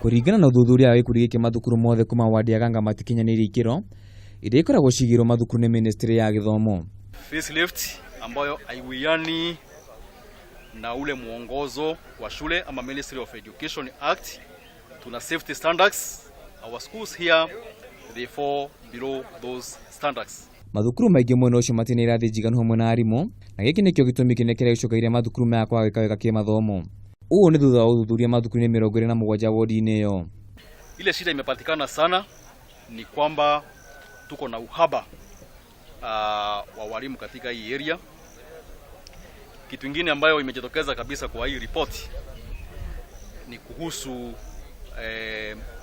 Kuringana na uthuthuria wa gikundi giki mathukuru mothe kuma wadi ya Ganda matikinyanĩirie ikĩro iria ikoragwo cigirwo mathukuru nĩ ministry ya githomo. Facelift ambayo haiwiani na ule muongozo wa shule ama Ministry of Education Act. Tuna safety standards. Our schools here they fall below those standards. Mathukuru maingĩ mwena ũcio matina irathi njiganu hamwe na arimũ, na gĩkĩ nĩkĩo gĩtũmi kĩnene kĩrĩa gĩcũngagĩrĩria mathukuru maya kwaga gwĩka wega kimathomo. Ũũ nĩ thutha wa uthuthuria mathukuru-inĩ 27 wodi-inĩ ĩyo. Ile shida imepatikana sana ni kwamba tuko na uhaba wa walimu katika hii area. Kitu kingine ambayo imejitokeza kabisa kwa hii ripoti ni kuhusu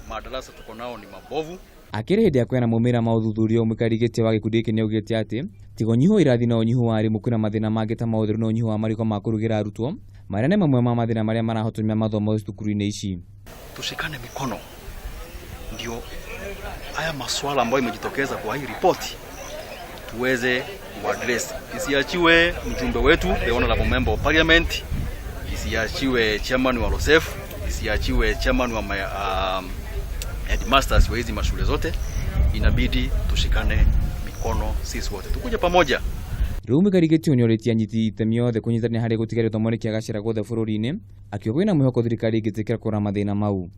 madarasa tuko nao ni mabovu. Akiri hĩndĩ ya kũheana moumirira ma uthuthuria mũikarĩte wa gikundi gĩkĩ nĩaugĩte atĩ tiga ũnyihu irathi na ũnyihu wa arimũ kwĩna mathĩna mangĩ ta maũtheru na ũnyihu wa mariko ma kũrugĩra arutwo marĩa nĩ mamwe ma mathĩna marĩa marahotomia mathomo thukuru-inĩ ici. Tushikane mikono ndio haya maswala ambayo imejitokeza kwa hii ripoti tuweze kuaddress. Isiachiwe mjumbe wetu, the honorable member of parliament, isiachiwe chairman wa LOSEF, isiachiwe chairman wa headmasters wa hizi mashule zote. Inabidi tushikane mikono sisi wote tukuje pamoja. Rĩu mũikarĩte ũnyoretie anyiti itemi yothe kũnyitithania harĩ gũtigĩrĩra gĩthomo nĩkĩagacĩra guothe bũrũri-inĩ, akiuga kwĩna mwĩhoko thirikari ĩngĩtĩkĩra kũrora mathĩna mau.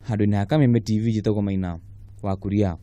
Handũ-inĩ ha Kameme TV njĩtagwo Maina wa Kuria.